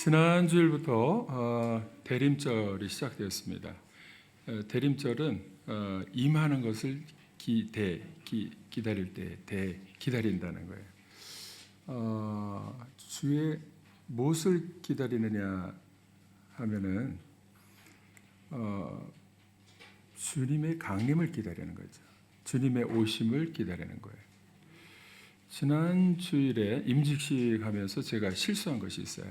지난 주일부터 대림절이 시작되었습니다. 대림절은 임하는 것을 기다릴 때 기다린다는 거예요. 주의 무엇을 기다리느냐 하면은 주님의 강림을 기다리는 거죠. 주님의 오심을 기다리는 거예요. 지난 주일에 임직식 하면서 제가 실수한 것이 있어요.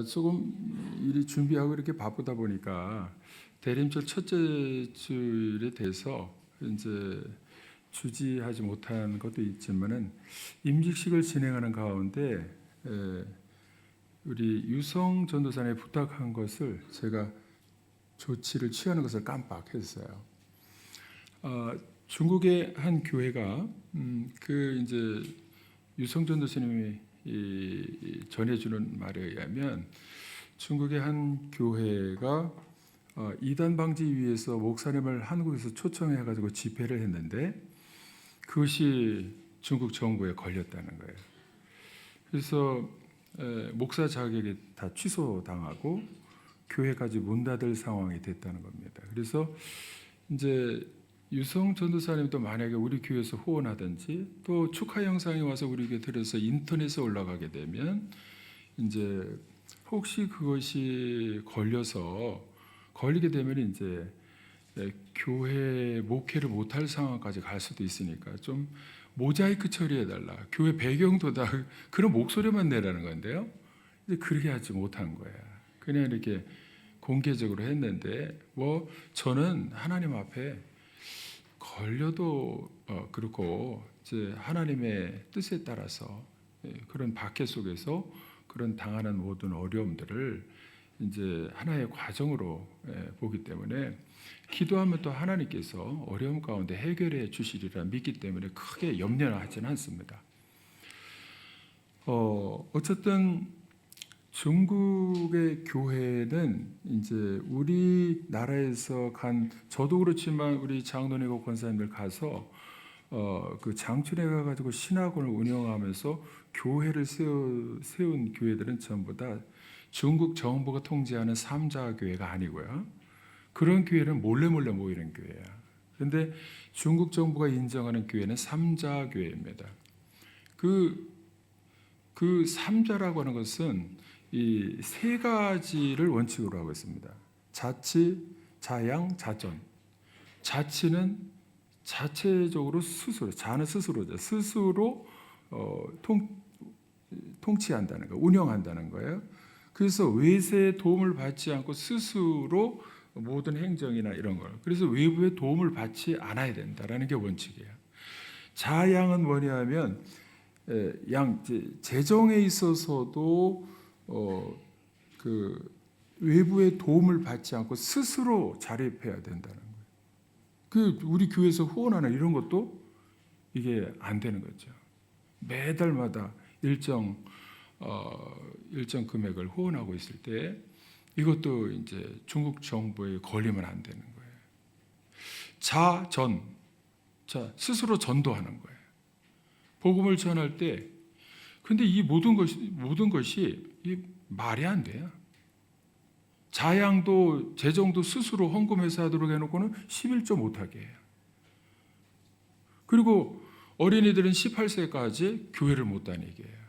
조금 일이 준비하고 이렇게 바쁘다 보니까 대림절 첫째 주일에 대해서 이제 주지하지 못한 것도 있지만은 임직식을 진행하는 가운데 우리 유성 전도사님이 부탁한 것을 제가 조치를 취하는 것을 깜빡했어요. 중국의 한 교회가 그 이제 유성 전도사님이 전해주는 말에 의하면 중국의 한 교회가 이단 방지 위해서 목사님을 한국에서 초청해가지고 집회를 했는데 그것이 중국 정부에 걸렸다는 거예요. 그래서 목사 자격이 다 취소당하고 교회까지 문 닫을 상황이 됐다는 겁니다. 그래서 이제 유성 전도사님도 만약에 우리 교회에서 후원하든지 또 축하 영상이 와서 우리 교회 들어서 인터넷에 올라가게 되면 이제 혹시 그것이 걸리게 되면 이제 교회 목회를 못할 상황까지 갈 수도 있으니까 좀 모자이크 처리해달라. 교회 배경도 다 그런 목소리만 내라는 건데요. 근데 그렇게 하지 못한 거야. 그냥 이렇게 공개적으로 했는데 저는 하나님 앞에 걸려도 그렇고 이제 하나님의 뜻에 따라서 그런 박해 속에서 그런 당하는 모든 어려움들을 이제 하나의 과정으로 보기 때문에 기도하면 또 하나님께서 어려움 가운데 해결해 주시리라 믿기 때문에 크게 염려하지는 않습니다. 어쨌든 중국의 교회는 이제 우리나라에서 저도 그렇지만 우리 장로님과 권사님들 가서 그 장춘에 가가지고 신학원을 운영하면서 교회를 세운 교회들은 전부 다 중국 정부가 통제하는 삼자 교회가 아니고요. 그런 교회는 몰래 모이는 교회야. 그런데 중국 정부가 인정하는 교회는 삼자 교회입니다. 그 삼자라고 하는 것은 이 세 가지를 원칙으로 하고 있습니다. 자치, 자양, 자전. 자치는 자체적으로 스스로, 자는 스스로죠. 스스로 통치한다는 거, 운영한다는 거예요. 그래서 외세의 도움을 받지 않고 스스로 모든 행정이나 이런 걸. 그래서 외부의 도움을 받지 않아야 된다라는 게 원칙이에요. 자양은 뭐냐면 재정에 있어서도 그 외부의 도움을 받지 않고 스스로 자립해야 된다는 거예요. 우리 교회에서 후원하는 이런 것도 이게 안 되는 거죠. 매달마다 일정 금액을 후원하고 있을 때 이것도 이제 중국 정부에 걸리면 안 되는 거예요. 스스로 전도하는 거예요. 복음을 전할 때, 근데 이 모든 것이 이 말이 안 돼요. 자양도 재정도 스스로 헌금해서 하도록 해놓고는 11조 못하게 해요. 그리고 어린이들은 18세까지 교회를 못 다니게 해요.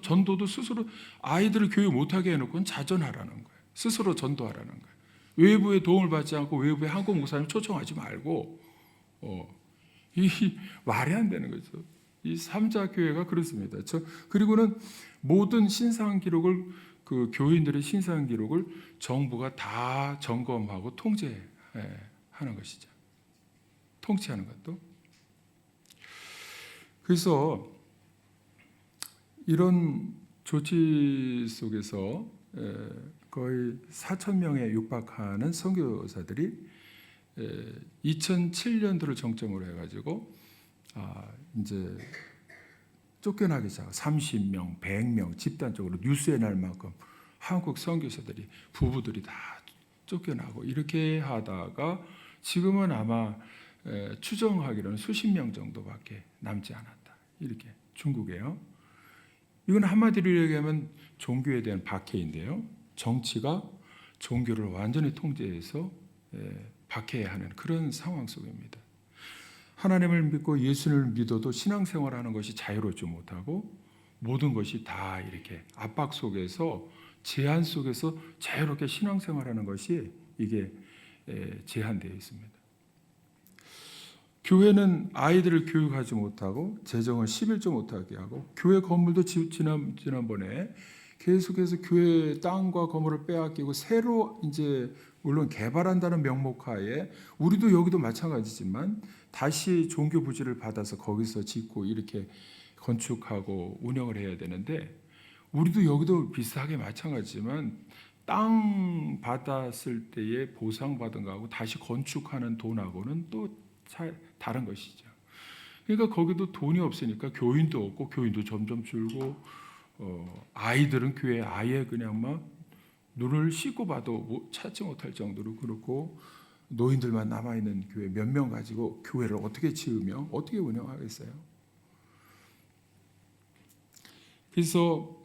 전도도 스스로 아이들을 교회 못하게 해놓고는 자전하라는 거예요. 스스로 전도하라는 거예요. 외부의 도움을 받지 않고 외부의 한국 목사님 초청하지 말고 이 말이 안 되는 거죠. 이 삼자 교회가 그렇습니다. 그리고는 모든 신상 기록을 그 교인들의 신상 기록을 정부가 다 점검하고 통제하는 것이죠. 통치하는 것도. 그래서 이런 조치 속에서 거의 4,000명에 육박하는 선교사들이 2007년도를 정점으로 해가지고 이제 쫓겨나기 시작. 30명, 100명 집단적으로 뉴스에 날 만큼 한국 선교사들이 부부들이 다 쫓겨나고 이렇게 하다가 지금은 아마 추정하기로는 수십 명 정도밖에 남지 않았다. 이렇게 중국에요. 이건 한마디로 얘기하면 종교에 대한 박해인데요. 정치가 종교를 완전히 통제해서 박해하는 그런 상황 속입니다. 하나님을 믿고 예수를 믿어도 신앙생활하는 것이 자유롭지 못하고 모든 것이 다 이렇게 압박 속에서 제한 속에서 자유롭게 신앙생활하는 것이 이게 제한되어 있습니다. 교회는 아이들을 교육하지 못하고 재정을 11조 못하게 하고 교회 건물도 지난번에 계속해서 교회 땅과 건물을 빼앗기고 새로 이제 물론 개발한다는 명목하에 우리도 여기도 마찬가지지만 다시 종교 부지를 받아서 거기서 짓고 이렇게 건축하고 운영을 해야 되는데 우리도 여기도 비슷하게 마찬가지지만 땅 받았을 때에 보상받은 거하고 다시 건축하는 돈하고는 또 다른 것이죠. 그러니까 거기도 돈이 없으니까 교인도 없고 교인도 점점 줄고 아이들은 교회에 아예 그냥 막 눈을 씻고 봐도 찾지 못할 정도로 그렇고 노인들만 남아있는 교회 몇 명 가지고 교회를 어떻게 지으며 어떻게 운영하겠어요? 그래서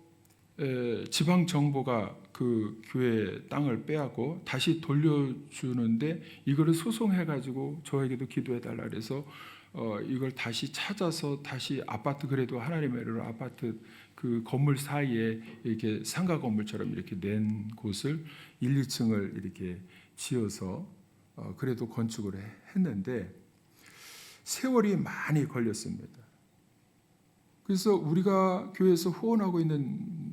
지방 정부가 그 교회 땅을 빼앗고 다시 돌려주는데 이거를 소송해가지고 저에게도 기도해달라 그래서 이걸 다시 찾아서 다시 아파트 그래도 하나님의 은혜로 아파트 그 건물 사이에 이렇게 상가 건물처럼 이렇게 낸 곳을 1, 2층을 이렇게 지어서 그래도 건축을 했는데 세월이 많이 걸렸습니다. 그래서 우리가 교회에서 후원하고 있는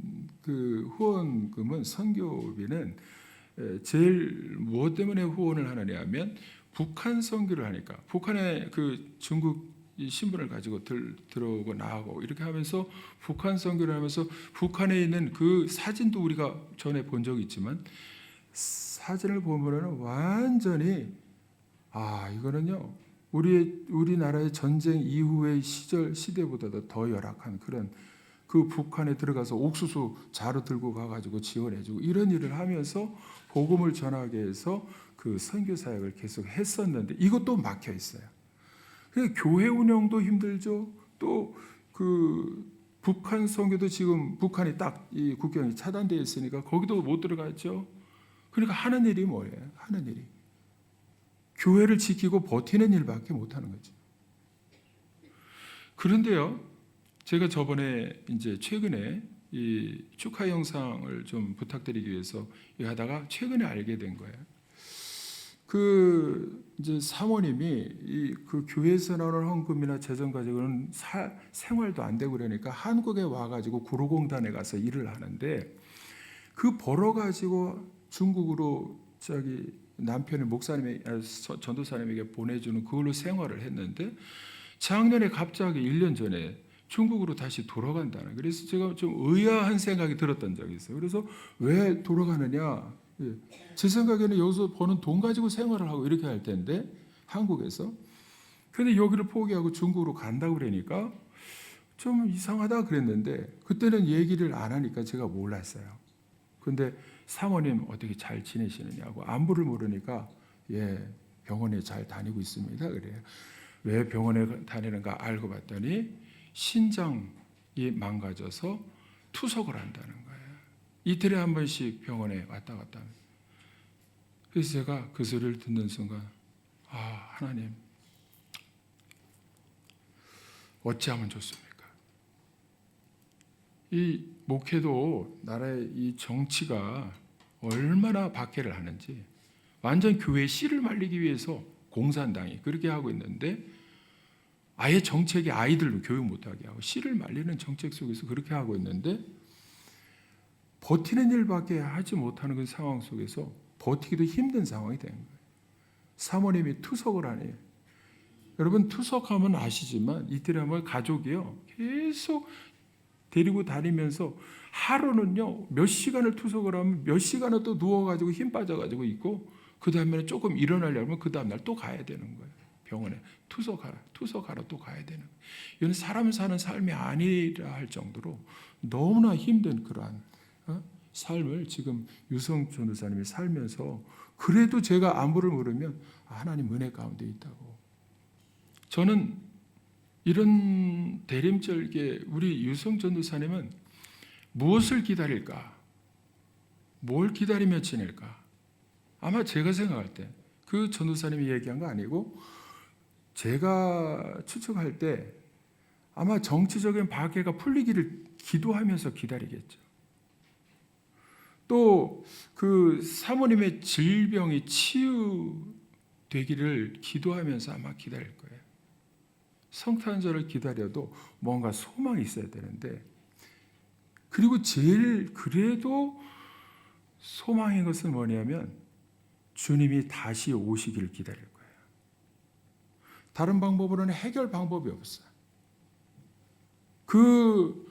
그 후원금은 선교비는 제일 무엇 때문에 후원을 하느냐 하면 북한 선교를 하니까 북한에 그 중국 신분을 가지고 들어오고 나가고 이렇게 하면서 북한 선교를 하면서 북한에 있는 그 사진도 우리가 전에 본 적이 있지만 사진을 보면은 완전히 이거는요 우리나라의 전쟁 이후의 시대보다도 더 열악한 그런 그 북한에 들어가서 옥수수 자루 들고 가가지고 지원해주고 이런 일을 하면서 복음을 전하게 해서 그 선교 사역을 계속 했었는데 이것도 막혀 있어요. 교회 운영도 힘들죠. 또 그 북한 선교도 지금 북한이 딱 이 국경이 차단되어 있으니까 거기도 못 들어갔죠. 그러니까 하는 일이 뭐예요? 하는 일이 교회를 지키고 버티는 일밖에 못 하는 거죠. 그런데요, 제가 저번에 이제 최근에 이 축하 영상을 좀 부탁드리기 위해서 하다가 최근에 알게 된 거예요. 그 이제 사모님이 그 교회에서 나오는 헌금이나 재정 가지고는 생활도 안 되고 그러니까 한국에 와가지고 구로공단에 가서 일을 하는데 그 벌어 가지고 중국으로 남편의 전도사님에게 보내주는 그걸로 생활을 했는데 작년에 갑자기 1년 전에 중국으로 다시 돌아간다는. 그래서 제가 좀 의아한 생각이 들었던 적이 있어요. 그래서 왜 돌아가느냐? 제 생각에는 여기서 버는 돈 가지고 생활을 하고 이렇게 할 텐데 한국에서. 그런데 여기를 포기하고 중국으로 간다고 그러니까 좀 이상하다 그랬는데 그때는 얘기를 안 하니까 제가 몰랐어요. 근데 사모님 어떻게 잘 지내시느냐고 안부를 물으니까 병원에 잘 다니고 있습니다. 그래요. 왜 병원에 다니는가 알고 봤더니 신장이 망가져서 투석을 한다는 거예요. 이틀에 한 번씩 병원에 왔다 갔다 합니다. 그래서 제가 그 소리를 듣는 순간 하나님 어찌하면 좋습니까? 이 목회도 나라의 이 정치가 얼마나 박해를 하는지 완전 교회의 씨를 말리기 위해서 공산당이 그렇게 하고 있는데 아예 정책이 아이들도 교육 못하게 하고 씨를 말리는 정책 속에서 그렇게 하고 있는데 버티는 일밖에 하지 못하는 그 상황 속에서 버티기도 힘든 상황이 된 거예요. 사모님이 투석을 하네요. 여러분 투석하면 아시지만 이틀에 한 번 가족이요 계속 데리고 다니면서 하루는요 몇 시간을 투석을 하면 몇 시간을 또 누워가지고 힘 빠져가지고 있고 그 다음에는 조금 일어나려면 그 다음날 또 가야 되는 거예요. 병원에 투석하러 또 가야 되는 거예요. 이건 사람 사는 삶이 아니라 할 정도로 너무나 힘든 그러한 삶을 지금 유성 전도사님이 살면서 그래도 제가 안부를 물으면 하나님 은혜 가운데 있다고. 저는 이런 대림절개 우리 유성 전도사님은 무엇을 기다릴까? 뭘 기다리며 지낼까? 아마 제가 생각할 때 그 전도사님이 얘기한 거 아니고 제가 추측할 때 아마 정치적인 박해가 풀리기를 기도하면서 기다리겠죠. 또 그 사모님의 질병이 치유되기를 기도하면서 아마 기다릴 거예요. 성탄절을 기다려도 뭔가 소망이 있어야 되는데, 그리고 제일 그래도 소망인 것은 뭐냐면 주님이 다시 오시기를 기다릴 거예요. 다른 방법으로는 해결 방법이 없어요. 그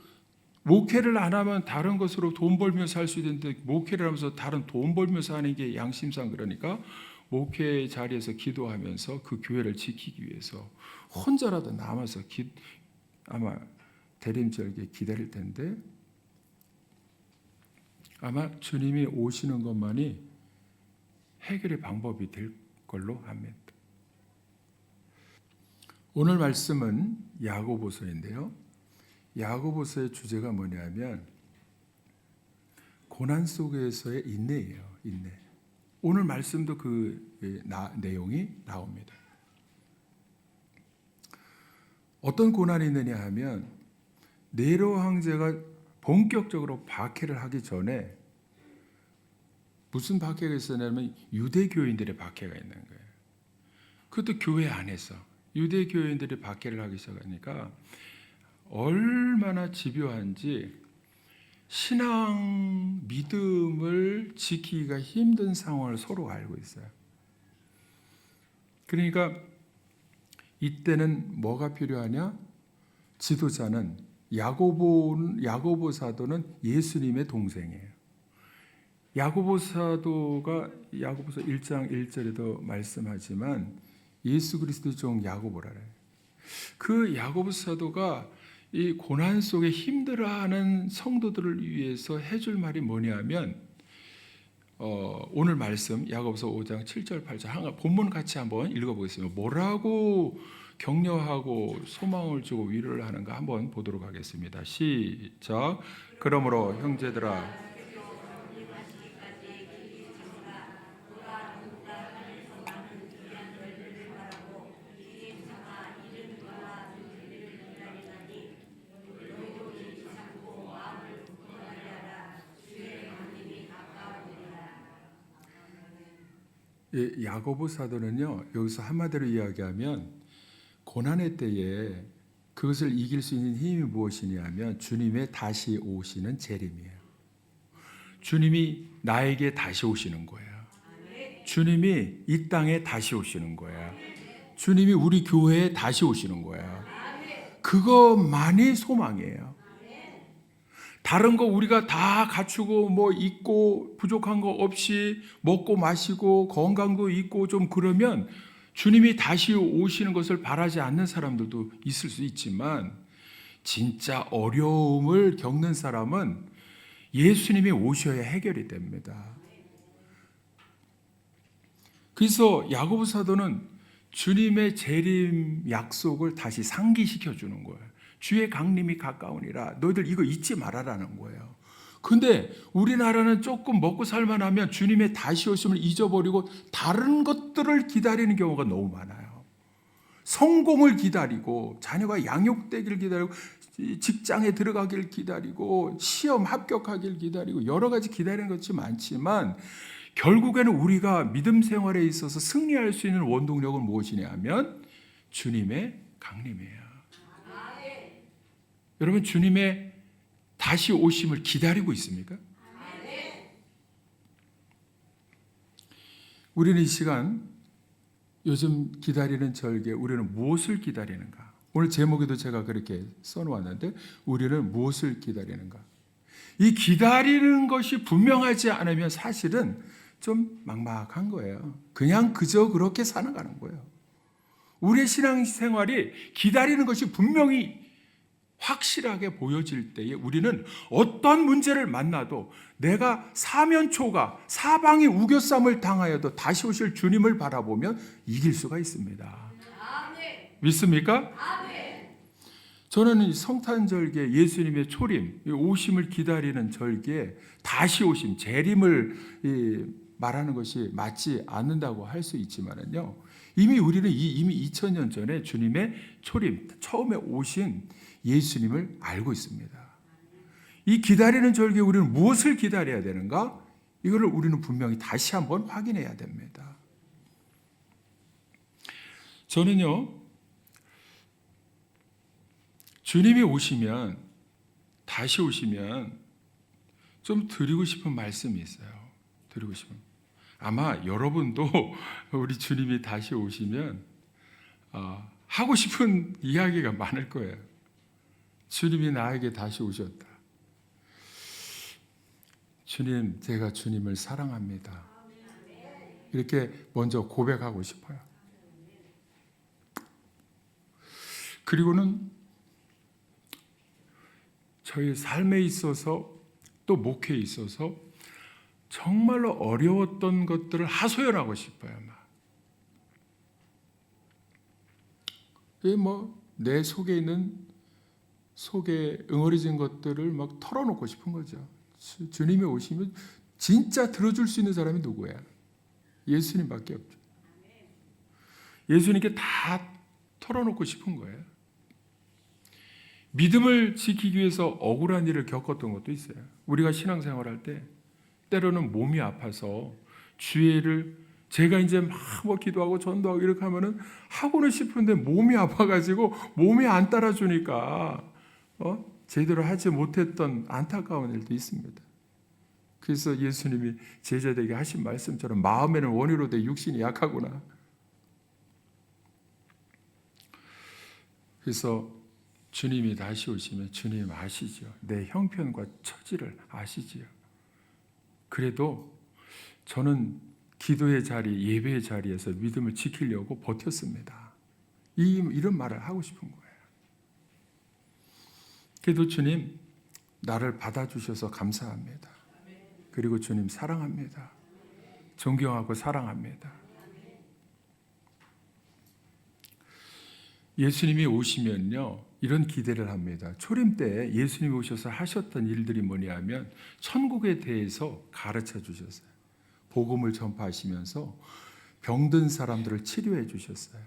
목회를 안 하면 다른 것으로 돈 벌면서 살 수 있는데, 목회를 하면서 다른 돈 벌면서 하는 게 양심상 그러니까 목회 자리에서 기도하면서 그 교회를 지키기 위해서 혼자라도 남아서 아마 대림절기에 기다릴 텐데, 아마 주님이 오시는 것만이 해결의 방법이 될 걸로 합니다. 오늘 말씀은 야고보서인데요. 야고보서의 주제가 뭐냐면 고난 속에서의 인내예요. 인내. 오늘 말씀도 그 내용이 나옵니다. 어떤 고난이 있느냐 하면 네로 황제가 본격적으로 박해를 하기 전에 무슨 박해가 있었냐면 유대교인들의 박해가 있는 거예요. 그것도 교회 안에서 유대교인들이 박해를 하기 시작하니까 얼마나 집요한지 신앙 믿음을 지키기가 힘든 상황을 서로 알고 있어요. 그러니까 이때는 뭐가 필요하냐? 지도자는 야고보 사도는 예수님의 동생이에요. 야고보 사도가 야고보서 1장 1절에도 말씀하지만 예수 그리스도의 종 야고보라래. 그 야고보 사도가 이 고난 속에 힘들어하는 성도들을 위해서 해줄 말이 뭐냐면 오늘 말씀 야고보서 5장 7절 8절 본문 같이 한번 읽어보겠습니다. 뭐라고 격려하고 소망을 주고 위로를 하는가 한번 보도록 하겠습니다. 시작. 그러므로 형제들아, 야고보 사도는요, 여기서 한마디로 이야기하면 고난의 때에 그것을 이길 수 있는 힘이 무엇이냐면 주님의 다시 오시는 재림이에요. 주님이 나에게 다시 오시는 거예요. 주님이 이 땅에 다시 오시는 거예요. 주님이 우리 교회에 다시 오시는 거예요. 그것만이 소망이에요. 다른 거 우리가 다 갖추고 뭐 있고 부족한 거 없이 먹고 마시고 건강도 있고 좀 그러면 주님이 다시 오시는 것을 바라지 않는 사람들도 있을 수 있지만, 진짜 어려움을 겪는 사람은 예수님이 오셔야 해결이 됩니다. 그래서 야고보 사도는 주님의 재림 약속을 다시 상기시켜 주는 거예요. 주의 강림이 가까우니라 너희들 이거 잊지 말아라는 거예요. 근데 우리나라는 조금 먹고 살만하면 주님의 다시 오심을 잊어버리고 다른 것들을 기다리는 경우가 너무 많아요. 성공을 기다리고 자녀가 양육되기를 기다리고 직장에 들어가기를 기다리고 시험 합격하기를 기다리고 여러 가지 기다리는 것이 많지만, 결국에는 우리가 믿음 생활에 있어서 승리할 수 있는 원동력은 무엇이냐 하면 주님의 강림이에요. 여러분, 주님의 다시 오심을 기다리고 있습니까? 우리는 이 시간 요즘 기다리는 절기에 우리는 무엇을 기다리는가? 오늘 제목에도 제가 그렇게 써놓았는데 우리는 무엇을 기다리는가? 이 기다리는 것이 분명하지 않으면 사실은 좀 막막한 거예요. 그냥 그저 그렇게 살아가는 거예요. 우리의 신앙생활이 기다리는 것이 분명히 확실하게 보여질 때에 우리는 어떤 문제를 만나도 내가 사면초가 사방이 우겨쌈을 당하여도 다시 오실 주님을 바라보면 이길 수가 있습니다. 아멘. 믿습니까? 아멘. 저는 이 성탄절기에 예수님의 초림, 오심을 기다리는 절기에 다시 오심, 재림을 말하는 것이 맞지 않는다고 할 수 있지만은요, 이미 우리는 이미 2000년 전에 주님의 초림, 처음에 오신 예수님을 알고 있습니다. 이 기다리는 절기에 우리는 무엇을 기다려야 되는가? 이거를 우리는 분명히 다시 한번 확인해야 됩니다. 저는요, 주님이 오시면, 다시 오시면 좀 드리고 싶은 말씀이 있어요. 드리고 싶은. 아마 여러분도 우리 주님이 다시 오시면 하고 싶은 이야기가 많을 거예요. 주님이 나에게 다시 오셨다. 주님, 제가 주님을 사랑합니다. 이렇게 먼저 고백하고 싶어요. 그리고는 저희 삶에 있어서 또 목회에 있어서 정말로 어려웠던 것들을 하소연하고 싶어요. 내 속에 있는 속에 응어리진 것들을 막 털어놓고 싶은 거죠. 주님이 오시면 진짜 들어줄 수 있는 사람이 누구야? 예수님밖에 없죠. 예수님께 다 털어놓고 싶은 거예요. 믿음을 지키기 위해서 억울한 일을 겪었던 것도 있어요. 우리가 신앙생활할 때 때로는 몸이 아파서 주의를 제가 이제 막 기도하고 전도하고 이렇게 하면은 하고는 싶은데 몸이 아파가지고 몸이 안 따라주니까 제대로 하지 못했던 안타까운 일도 있습니다. 그래서 예수님이 제자들에게 하신 말씀처럼 마음에는 원이로 돼 육신이 약하구나. 그래서 주님이 다시 오시면 주님 아시죠? 내 형편과 처지를 아시지요. 그래도 저는 기도의 자리, 예배의 자리에서 믿음을 지키려고 버텼습니다. 이런 말을 하고 싶은 거예요. 그래도 주님, 나를 받아주셔서 감사합니다. 그리고 주님 사랑합니다. 존경하고 사랑합니다. 예수님이 오시면요, 이런 기대를 합니다. 초림 때 예수님이 오셔서 하셨던 일들이 뭐냐면 천국에 대해서 가르쳐 주셨어요. 복음을 전파하시면서 병든 사람들을 치료해 주셨어요.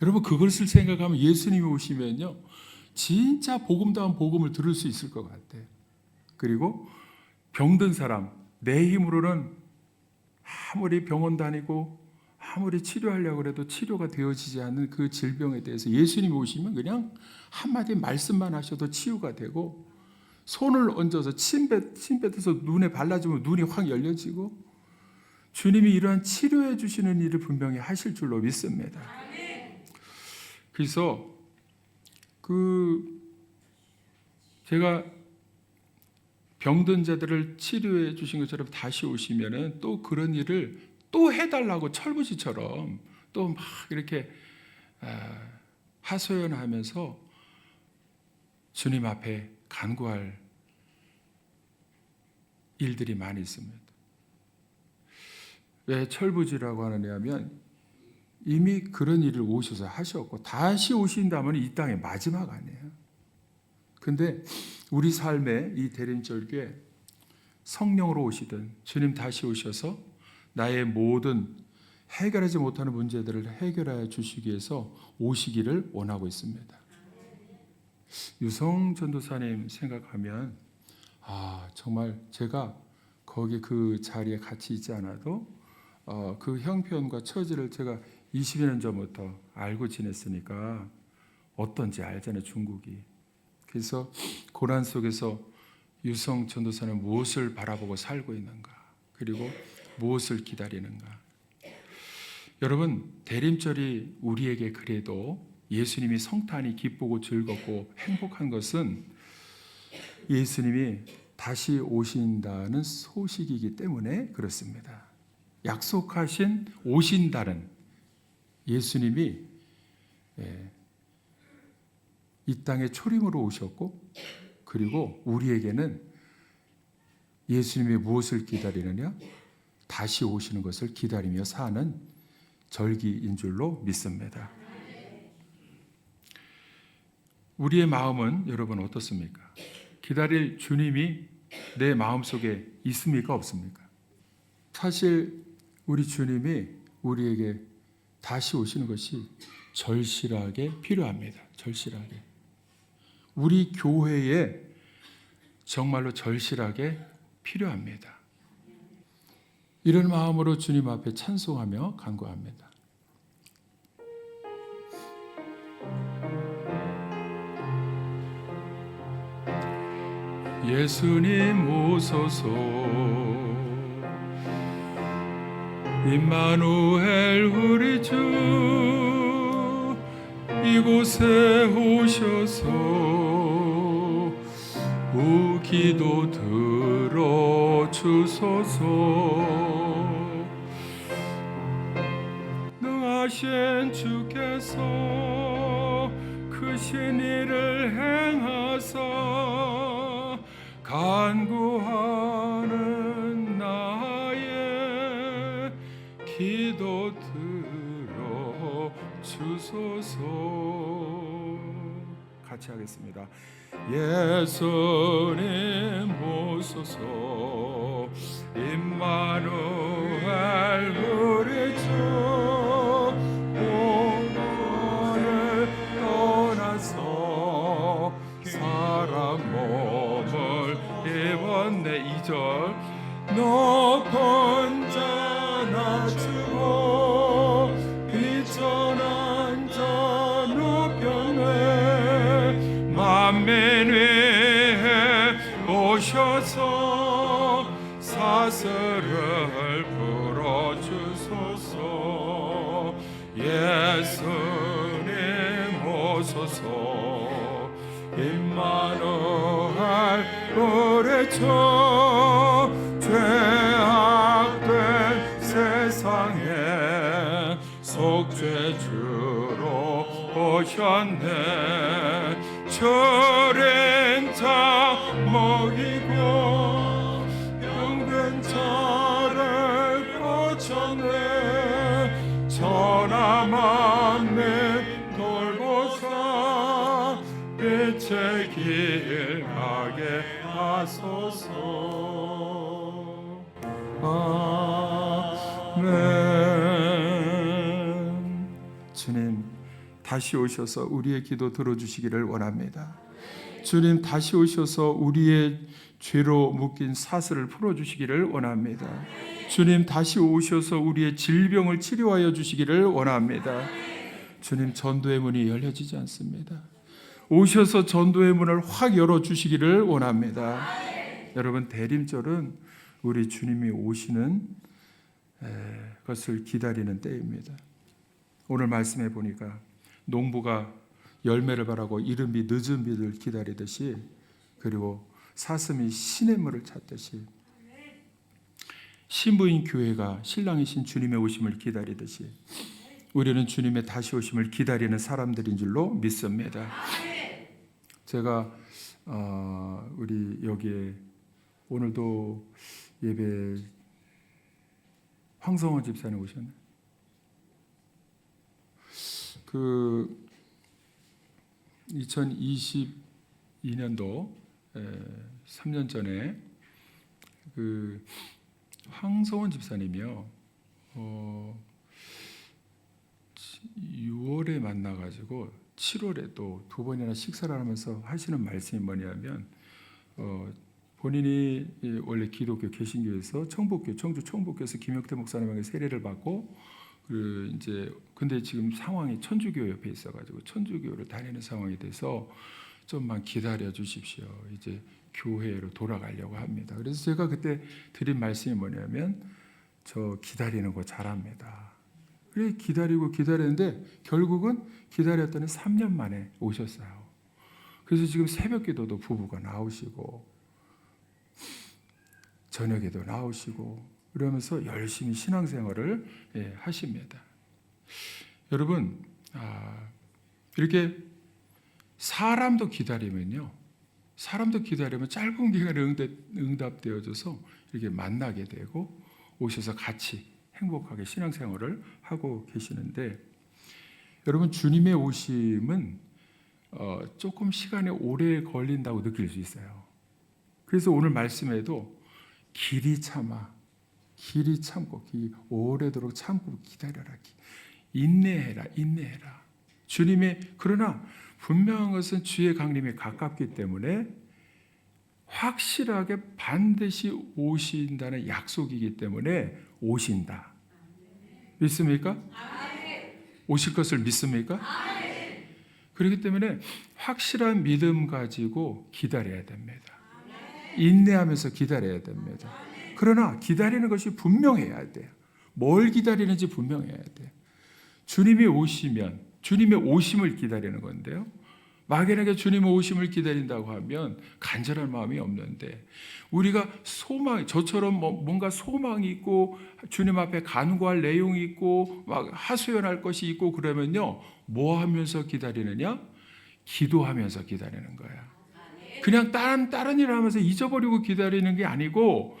여러분, 그것을 생각하면 예수님이 오시면요, 진짜 복음다운 복음을 들을 수 있을 것 같아요. 그리고 병든 사람, 내 힘으로는 아무리 병원 다니고 아무리 치료하려고 해도 치료가 되어지지 않는 그 질병에 대해서 예수님이 오시면 그냥 한마디 말씀만 하셔도 치유가 되고, 손을 얹어서 침 뱉어서 눈에 발라주면 눈이 확 열려지고, 주님이 이러한 치료해 주시는 일을 분명히 하실 줄로 믿습니다. 그래서 제가 병든 자들을 치료해 주신 것처럼 다시 오시면은 또 그런 일을 또 해달라고 철부지처럼 또 막 이렇게 하소연하면서 주님 앞에 간구할 일들이 많이 있습니다. 왜 철부지라고 하느냐면 이미 그런 일을 오셔서 하셨고 다시 오신다면 이 땅의 마지막 아니에요. 근데 우리 삶의 이 대림절기에 성령으로 오시든 주님 다시 오셔서 나의 모든 해결하지 못하는 문제들을 해결하여 주시기 위해서 오시기를 원하고 있습니다. 유성 전도사님 생각하면 정말 제가 거기 그 자리에 같이 있지 않아도 그 형편과 처지를 제가 20여 년 전부터 알고 지냈으니까 어떤지 알잖아요, 중국이. 그래서 고난 속에서 유성 전도사는 무엇을 바라보고 살고 있는가, 그리고 무엇을 기다리는가. 여러분, 대림절이 우리에게 그래도 예수님이 성탄이 기쁘고 즐겁고 행복한 것은 예수님이 다시 오신다는 소식이기 때문에 그렇습니다. 약속하신 오신다는 예수님이 이 땅에 초림으로 오셨고, 그리고 우리에게는 예수님이 무엇을 기다리느냐? 다시 오시는 것을 기다리며 사는 절기인 줄로 믿습니다. 우리의 마음은 여러분 어떻습니까? 기다릴 주님이 내 마음속에 있습니까? 없습니까? 사실 우리 주님이 우리에게 다시 오시는 것이 절실하게 필요합니다. 절실하게. 우리 교회에 정말로 절실하게 필요합니다. 이런 마음으로 주님 앞에 찬송하며 간구합니다. 예수님 오소서 임마누엘 우리 주 이곳에 오셔서 기도 들어주소서. 능하신 주께서 크신 일을 행하사 간구하는 나의 기도 들어주소서. 같이 하겠습니다. 예수님 오소서 임마누엘 우리 주 오늘 떠나서 사람 몸을 입었네. 2절 너 혼자 주고 비천한 자 누편에 만민 위에 오셔서 사슬을 풀어주소서. 예수님 오소서 임마누엘 우리 주 죄악된 세상에 속죄주로 오셨네. 저린 자 먹이고 병든 자를 고쳤네. 천하 만민 돌보사 빛의 길 가게 하소서. 아멘. 주님 다시 오셔서 우리의 기도 들어주시기를 원합니다. 주님 다시 오셔서 우리의 죄로 묶인 사슬을 풀어주시기를 원합니다. 주님 다시 오셔서 우리의 질병을 치료하여 주시기를 원합니다. 주님 전도의 문이 열려지지 않습니다. 오셔서 전도의 문을 확 열어주시기를 원합니다. 여러분 대림절은 우리 주님이 오시는 것을 기다리는 때입니다. 오늘 말씀해 보니까 농부가 열매를 바라고 이른 비 늦은 비를 기다리듯이, 그리고 사슴이 시냇물을 찾듯이, 신부인 교회가 신랑이신 주님의 오심을 기다리듯이 우리는 주님의 다시 오심을 기다리는 사람들인 줄로 믿습니다. 제가 우리 여기에 오늘도 예배 황성원 집사님 오셨네. 그 2022년도 3년 전에 그 황성원 집사님이요 6월에 만나가지고 7월에 또 2번이나 식사를 하면서 하시는 말씀이 뭐냐면 본인이 원래 기독교 개신교에서 청주 청복교에서 김혁태 목사님에게 세례를 받고 그 이제 근데 지금 상황이 천주교 옆에 있어가지고 천주교를 다니는 상황이 돼서 좀만 기다려 주십시오. 이제 교회로 돌아가려고 합니다. 그래서 제가 그때 드린 말씀이 뭐냐면 저 기다리는 거 잘합니다. 그래 기다리고 기다렸는데 결국은 기다렸더니 3년 만에 오셨어요. 그래서 지금 새벽기도도 부부가 나오시고 저녁에도 나오시고 그러면서 열심히 신앙생활을 하십니다. 여러분 이렇게 사람도 기다리면 짧은 기간에 응답되어져서 이렇게 만나게 되고 오셔서 같이 행복하게 신앙생활을 하고 계시는데, 여러분 주님의 오심은 조금 시간이 오래 걸린다고 느낄 수 있어요. 그래서 오늘 말씀에도 길이 참고 오래도록 참고 기다려라. 인내해라. 주님의 그러나 분명한 것은 주의 강림이 가깝기 때문에 확실하게 반드시 오신다는 약속이기 때문에 오신다. 믿습니까? 오실 것을 믿습니까? 그렇기 때문에 확실한 믿음 가지고 기다려야 됩니다. 인내하면서 기다려야 됩니다. 그러나 기다리는 것이 분명해야 돼요. 뭘 기다리는지 분명해야 돼요. 주님이 오시면 주님의 오심을 기다리는 건데요. 막연하게 주님의 오심을 기다린다고 하면 간절한 마음이 없는데 우리가 저처럼 뭔가 소망이 있고 주님 앞에 간구할 내용이 있고 막 하소연할 것이 있고 그러면요. 뭐 하면서 기다리느냐? 기도하면서 기다리는 거야. 그냥 다른 일을 하면서 잊어버리고 기다리는 게 아니고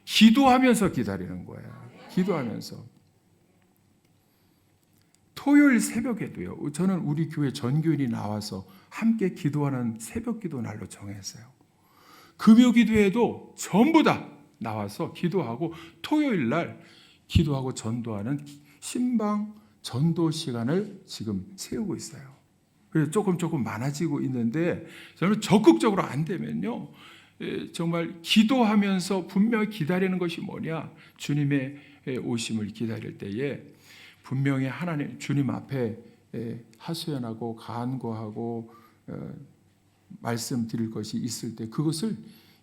기도하면서 기다리는 거야. 기도하면서. 토요일 새벽에도요. 저는 우리 교회 전교인이 나와서 함께 기도하는 새벽 기도 날로 정했어요. 금요 기도에도 전부 다 나와서 기도하고 토요일 날 기도하고 전도하는 신방 전도 시간을 지금 세우고 있어요. 그래서 조금 많아지고 있는데 저는 적극적으로 안 되면요. 정말 기도하면서 분명히 기다리는 것이 뭐냐? 주님의 오심을 기다릴 때에 분명히 하나님 주님 앞에 하소연하고 간구하고 말씀드릴 것이 있을 때 그것을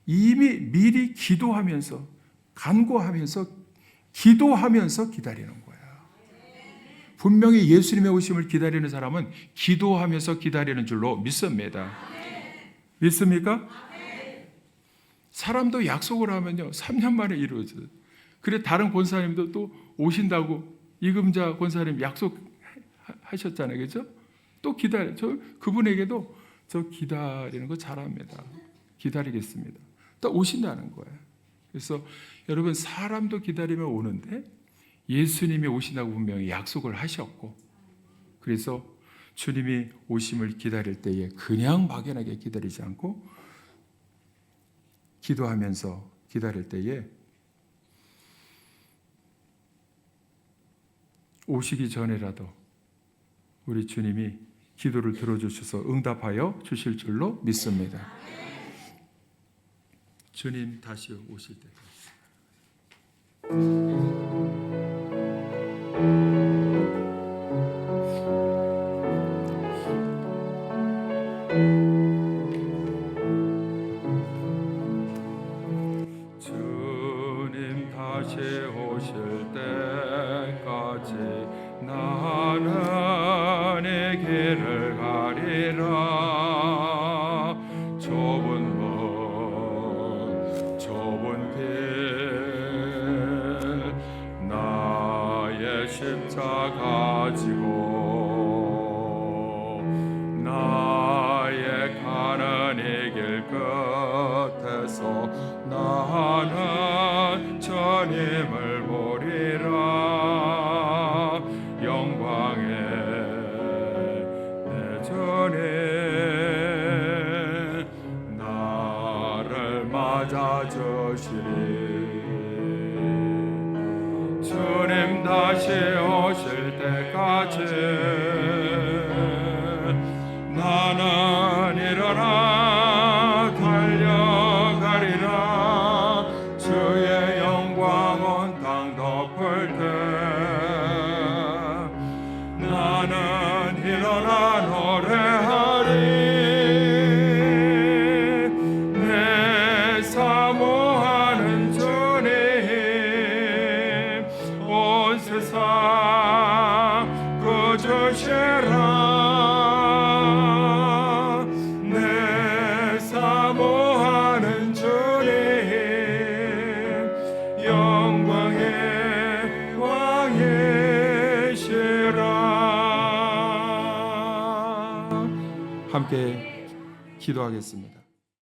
이미 미리 기도하면서 간구하면서 기도하면서 기다리는 거예요. 분명히 예수님의 오심을 기다리는 사람은 기도하면서 기다리는 줄로 믿습니다. 믿습니까? 사람도 약속을 하면요 3년 만에 이루어져요. 그래 다른 권사님도 또 오신다고 이금자 권사님 약속하셨잖아요. 그죠? 또 기다려. 그분에게도 저 기다리는 거 잘합니다. 기다리겠습니다. 또 오신다는 거예요. 그래서 여러분 사람도 기다리면 오는데 예수님이 오신다고 분명히 약속을 하셨고 그래서 주님이 오심을 기다릴 때에 그냥 막연하게 기다리지 않고 기도하면서 기다릴 때에 오시기 전에라도 우리 주님이 기도를 들어주셔서 응답하여 주실 줄로 믿습니다. 주님 다시 오실 때 주님 다시 오실 때까지 나는 이 길을 가리라. 좁은 길 나의 십자가 지고 나의 가는 이 길 끝에서 나는 주님을 보리라. 영광의 내 주님 나를 맞아주시리. 주님 다시 오실 때까지 나는 일어나 달려가리라. 주의 영광 온 땅 덮을 때 나는 일어나 노래하리. 내 사모하는 주님 온 세상 구주시라. 내 사모하는 주님 영광의 왕이시라. 함께 기도하겠습니다.